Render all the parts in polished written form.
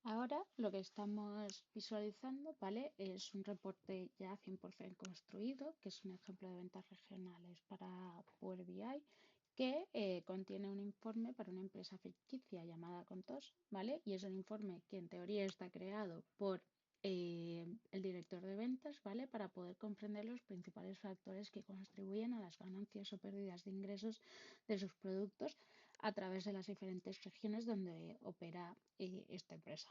Ahora lo que estamos visualizando, ¿vale? Es un reporte ya 100% construido, que es un ejemplo de ventas regionales para Power BI, que contiene un informe para una empresa ficticia llamada Contos, ¿vale? Y es un informe que en teoría está creado por el director de ventas, ¿vale? Para poder comprender los principales factores que contribuyen a las ganancias o pérdidas de ingresos de sus productos a través de las diferentes regiones donde opera esta empresa.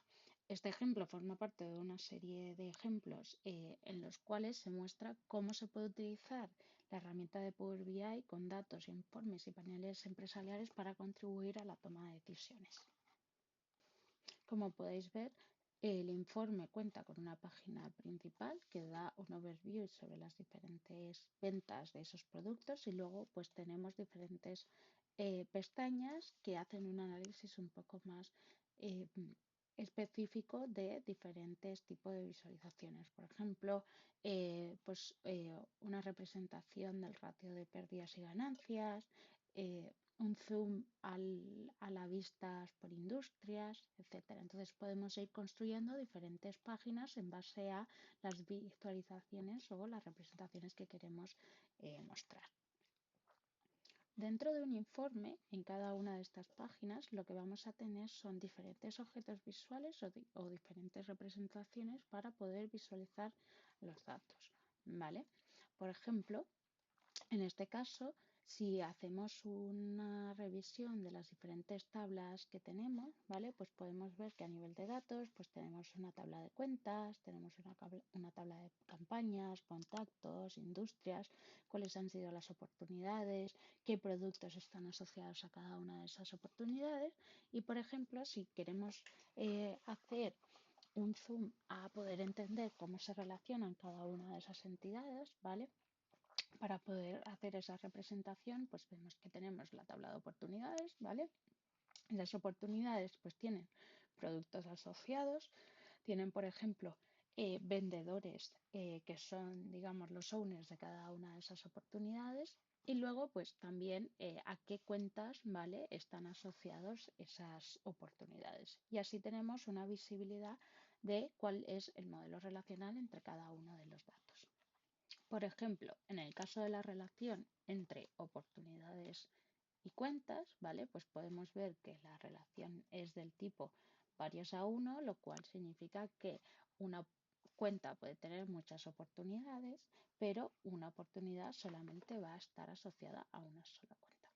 Este ejemplo forma parte de una serie de ejemplos en los cuales se muestra cómo se puede utilizar la herramienta de Power BI con datos, informes y paneles empresariales para contribuir a la toma de decisiones. Como podéis ver, el informe cuenta con una página principal que da un overview sobre las diferentes ventas de esos productos y luego pues tenemos diferentes pestañas que hacen un análisis un poco más eh, específico de diferentes tipos de visualizaciones. Por ejemplo, una representación del ratio de pérdidas y ganancias, un zoom a la vista por industrias, etcétera. Entonces podemos ir construyendo diferentes páginas en base a las visualizaciones o las representaciones que queremos mostrar. Dentro de un informe, en cada una de estas páginas, lo que vamos a tener son diferentes objetos visuales o diferentes representaciones para poder visualizar los datos, ¿vale? Por ejemplo, en este caso, si hacemos una revisión de las diferentes tablas que tenemos, ¿vale? Pues podemos ver que a nivel de datos, pues tenemos una tabla de cuentas, tenemos una tabla de campañas, contactos, industrias, cuáles han sido las oportunidades, qué productos están asociados a cada una de esas oportunidades. Y, por ejemplo, si queremos hacer un zoom a poder entender cómo se relacionan cada una de esas entidades, ¿vale? Para poder hacer esa representación, pues vemos que tenemos la tabla de oportunidades, ¿vale? Las oportunidades pues tienen productos asociados, tienen, por ejemplo, vendedores que son, digamos, los owners de cada una de esas oportunidades y luego pues también a qué cuentas, ¿vale? Están asociados esas oportunidades. Y así tenemos una visibilidad de cuál es el modelo relacional entre cada uno de los datos. Por ejemplo, en el caso de la relación entre oportunidades y cuentas, ¿vale? Pues podemos ver que la relación es del tipo varios a uno, lo cual significa que una cuenta puede tener muchas oportunidades, pero una oportunidad solamente va a estar asociada a una sola cuenta.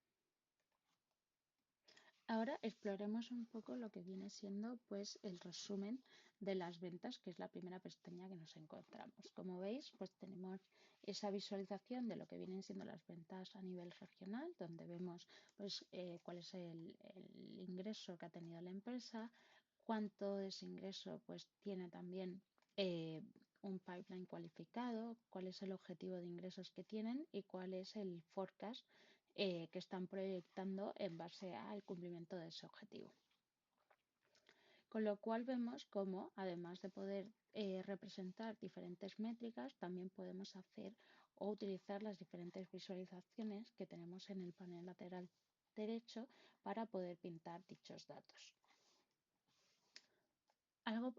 Ahora exploremos un poco lo que viene siendo pues el resumen de las ventas, que es la primera pestaña que nos encontramos. Como veis, pues tenemos esa visualización de lo que vienen siendo las ventas a nivel regional, donde vemos pues cuál es el ingreso que ha tenido la empresa, cuánto de ese ingreso pues tiene también un pipeline cualificado, cuál es el objetivo de ingresos que tienen y cuál es el forecast que están proyectando en base al cumplimiento de ese objetivo. Con lo cual vemos cómo, además de poder representar diferentes métricas, también podemos hacer o utilizar las diferentes visualizaciones que tenemos en el panel lateral derecho para poder pintar dichos datos. Algo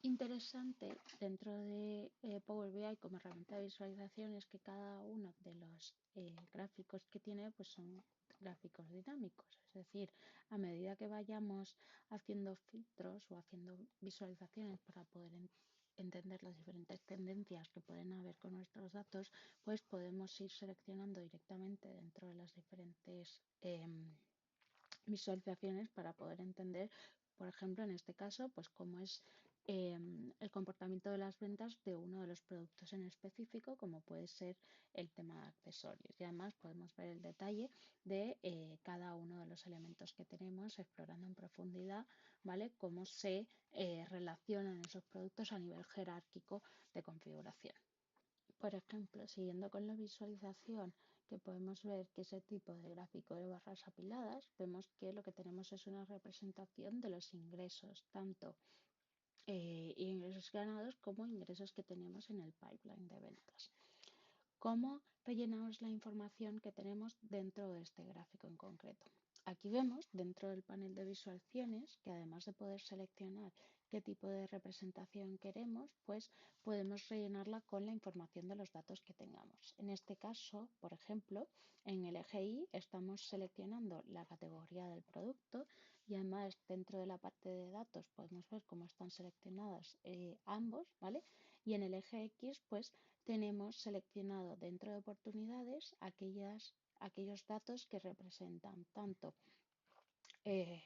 interesante dentro de Power BI como herramienta de visualización es que cada uno de los gráficos que tiene pues son gráficos dinámicos, es decir, a medida que vayamos haciendo filtros o haciendo visualizaciones para poder entender las diferentes tendencias que pueden haber con nuestros datos, pues podemos ir seleccionando directamente dentro de las diferentes visualizaciones para poder entender, por ejemplo, en este caso, pues cómo es el comportamiento de las ventas de uno de los productos en específico, como puede ser el tema de accesorios. Y además podemos ver el detalle de cada uno de los elementos que tenemos, explorando en profundidad, ¿vale? Cómo se relacionan esos productos a nivel jerárquico de configuración. Por ejemplo, siguiendo con la visualización, que podemos ver que ese tipo de gráfico de barras apiladas, vemos que lo que tenemos es una representación de los ingresos, tanto ingresos ganados como ingresos que tenemos en el pipeline de ventas. ¿Cómo rellenamos la información que tenemos dentro de este gráfico en concreto? Aquí vemos dentro del panel de visualizaciones que además de poder seleccionar qué tipo de representación queremos, pues podemos rellenarla con la información de los datos que tengamos. En este caso, por ejemplo, en el eje Y estamos seleccionando la categoría del producto y además dentro de la parte de datos podemos ver cómo están seleccionados ambos, ¿vale? Y en el eje X, pues tenemos seleccionado dentro de oportunidades aquellos datos que representan tanto eh,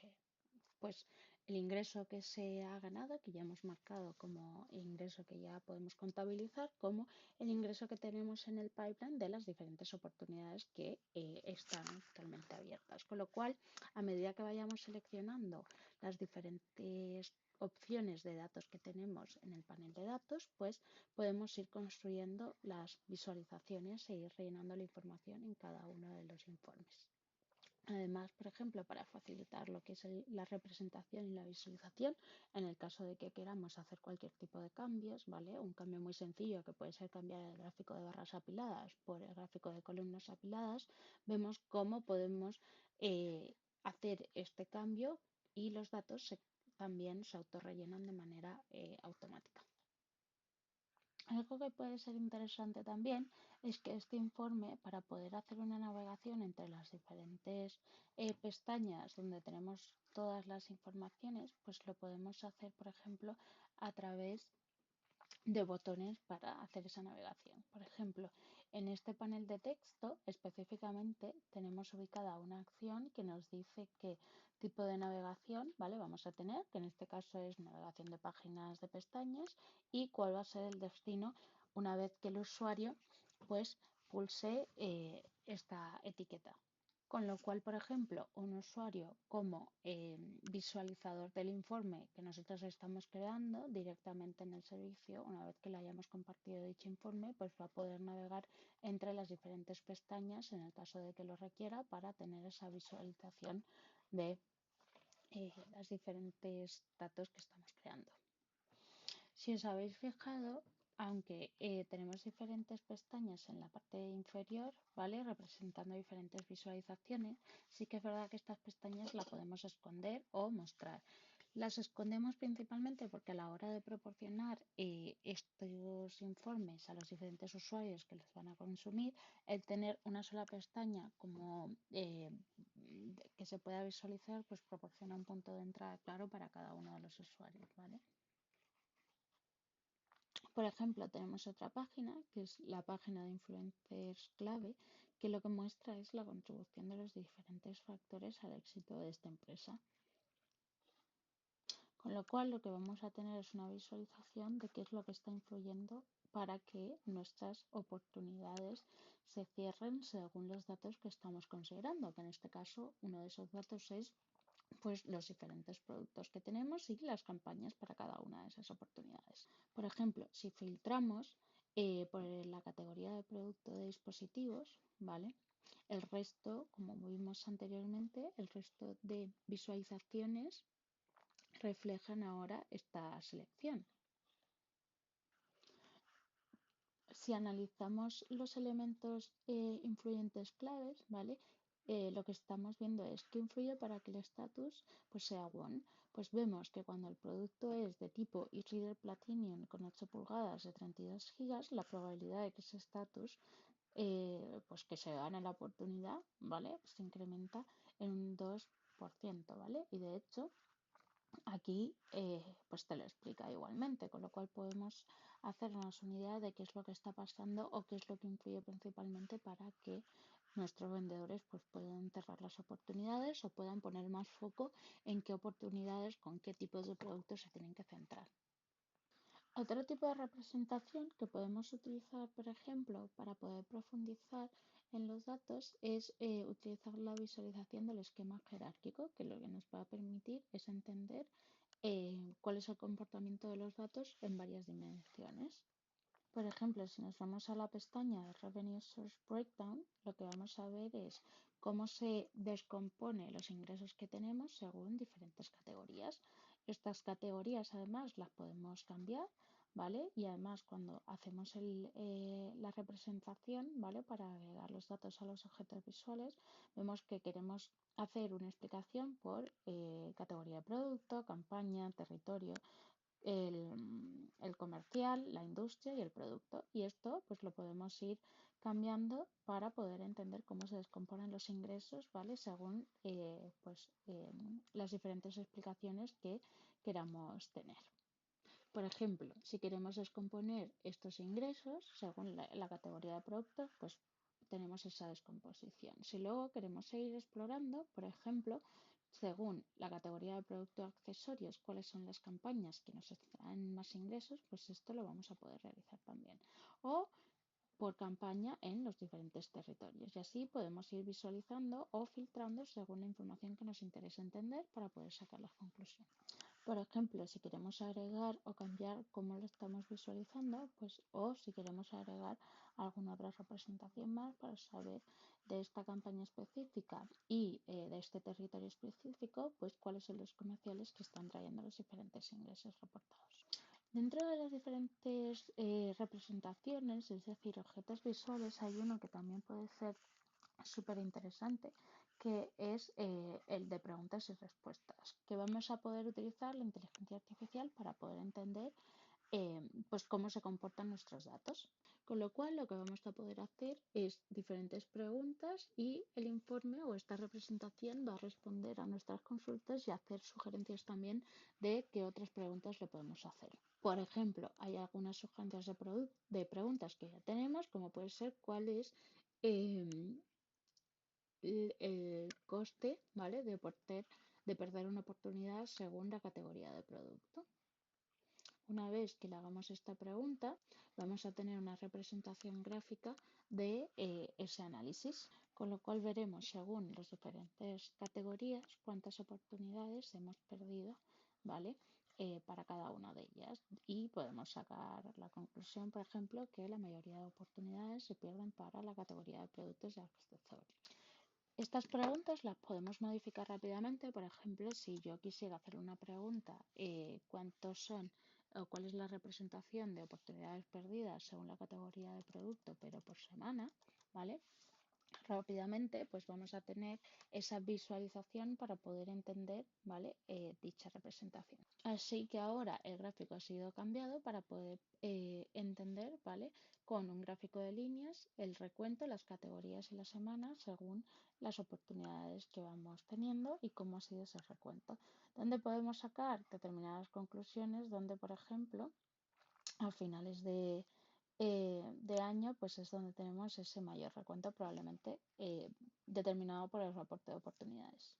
pues el ingreso que se ha ganado, que ya hemos marcado como ingreso que ya podemos contabilizar, como el ingreso que tenemos en el pipeline de las diferentes oportunidades que están totalmente abiertas. Con lo cual, a medida que vayamos seleccionando las diferentes opciones de datos que tenemos en el panel de datos, pues podemos ir construyendo las visualizaciones e ir rellenando la información en cada uno de los informes. Además, por ejemplo, para facilitar lo que es la representación y la visualización, en el caso de que queramos hacer cualquier tipo de cambios, ¿vale? Un cambio muy sencillo que puede ser cambiar el gráfico de barras apiladas por el gráfico de columnas apiladas, vemos cómo podemos hacer este cambio y los datos también se autorrellenan de manera automática. Algo que puede ser interesante también es que este informe, para poder hacer una navegación entre las diferentes pestañas donde tenemos todas las informaciones, pues lo podemos hacer, por ejemplo, a través de botones para hacer esa navegación. Por ejemplo, en este panel de texto específicamente tenemos ubicada una acción que nos dice qué tipo de navegación, ¿vale? Vamos a tener, que en este caso es navegación de páginas de pestañas y cuál va a ser el destino una vez que el usuario pues pulse esta etiqueta. Con lo cual, por ejemplo, un usuario como visualizador del informe que nosotros estamos creando directamente en el servicio, una vez que le hayamos compartido dicho informe, pues va a poder navegar entre las diferentes pestañas en el caso de que lo requiera para tener esa visualización de los diferentes datos que estamos creando. Si os habéis fijado, aunque tenemos diferentes pestañas en la parte inferior, ¿vale? Representando diferentes visualizaciones, sí que es verdad que estas pestañas las podemos esconder o mostrar. Las escondemos principalmente porque a la hora de proporcionar estos informes a los diferentes usuarios que los van a consumir, el tener una sola pestaña como que se pueda visualizar, pues proporciona un punto de entrada claro para cada uno de los usuarios, ¿vale? Por ejemplo, tenemos otra página, que es la página de influencers clave, que lo que muestra es la contribución de los diferentes factores al éxito de esta empresa. Con lo cual, lo que vamos a tener es una visualización de qué es lo que está influyendo para que nuestras oportunidades se cierren según los datos que estamos considerando, que en este caso uno de esos datos es pues los diferentes productos que tenemos y las campañas para cada una de esas oportunidades. Por ejemplo, si filtramos por la categoría de producto de dispositivos, ¿vale? El resto, como vimos anteriormente, el resto de visualizaciones reflejan ahora esta selección. Si analizamos los elementos influyentes claves, ¿vale? Lo que estamos viendo es qué influye para que el estatus pues, sea one. Pues vemos que cuando el producto es de tipo e-reader Platinum con 8 pulgadas de 32 gigas, la probabilidad de que ese estatus pues que se gane la oportunidad, ¿vale? Pues se incrementa en un 2%, ¿vale? Y de hecho, aquí pues te lo explica igualmente, con lo cual podemos hacernos una idea de qué es lo que está pasando o qué es lo que influye principalmente para que nuestros vendedores pues puedan cerrar las oportunidades o puedan poner más foco en qué oportunidades, con qué tipos de productos se tienen que centrar. Otro tipo de representación que podemos utilizar, por ejemplo, para poder profundizar en los datos es utilizar la visualización del esquema jerárquico, que lo que nos va a permitir es entender cuál es el comportamiento de los datos en varias dimensiones. Por ejemplo, si nos vamos a la pestaña de Revenue Source Breakdown, lo que vamos a ver es cómo se descompone los ingresos que tenemos según diferentes categorías. Estas categorías además las podemos cambiar, ¿vale? Y además cuando hacemos la representación, ¿vale? Para agregar los datos a los objetos visuales, vemos que queremos hacer una explicación por categoría de producto, campaña, territorio, el comercial, la industria y el producto. Y esto pues lo podemos ir cambiando para poder entender cómo se descomponen los ingresos, ¿vale? Según las diferentes explicaciones que queramos tener. Por ejemplo, si queremos descomponer estos ingresos según la categoría de productos, pues tenemos esa descomposición. Si luego queremos seguir explorando, por ejemplo, según la categoría de producto accesorios, cuáles son las campañas que nos traen más ingresos, pues esto lo vamos a poder realizar también. O por campaña en los diferentes territorios. Y así podemos ir visualizando o filtrando según la información que nos interesa entender para poder sacar las conclusiones. Por ejemplo, si queremos agregar o cambiar cómo lo estamos visualizando, pues, o si queremos agregar alguna otra representación más para saber de esta campaña específica y de este territorio específico, pues cuáles son los comerciales que están trayendo los diferentes ingresos reportados. Dentro de las diferentes representaciones, es decir, objetos visuales, hay uno que también puede ser súper interesante, que es el de preguntas y respuestas, que vamos a poder utilizar la inteligencia artificial para poder entender pues cómo se comportan nuestros datos. Con lo cual, lo que vamos a poder hacer es diferentes preguntas y el informe o esta representación va a responder a nuestras consultas y hacer sugerencias también de qué otras preguntas le podemos hacer. Por ejemplo, hay algunas sugerencias de preguntas que ya tenemos, como puede ser cuál es el coste, ¿vale? De perder una oportunidad según la categoría de producto. Una vez que le hagamos esta pregunta, vamos a tener una representación gráfica de ese análisis, con lo cual veremos según las diferentes categorías cuántas oportunidades hemos perdido, ¿vale? Para cada una de ellas. Y podemos sacar la conclusión, por ejemplo, que la mayoría de oportunidades se pierden para la categoría de productos de accesorios. Estas preguntas las podemos modificar rápidamente. Por ejemplo, si yo quisiera hacer una pregunta, ¿cuántos son o cuál es la representación de oportunidades perdidas según la categoría de producto, pero por semana? ¿Vale? Rápidamente pues vamos a tener esa visualización para poder entender, ¿vale? Dicha representación. Así que ahora el gráfico ha sido cambiado para poder entender, ¿vale? Con un gráfico de líneas el recuento, las categorías y las semanas según las oportunidades que vamos teniendo y cómo ha sido ese recuento. Donde podemos sacar determinadas conclusiones, donde por ejemplo a finales de año, pues es donde tenemos ese mayor recuento, probablemente determinado por el reporte de oportunidades.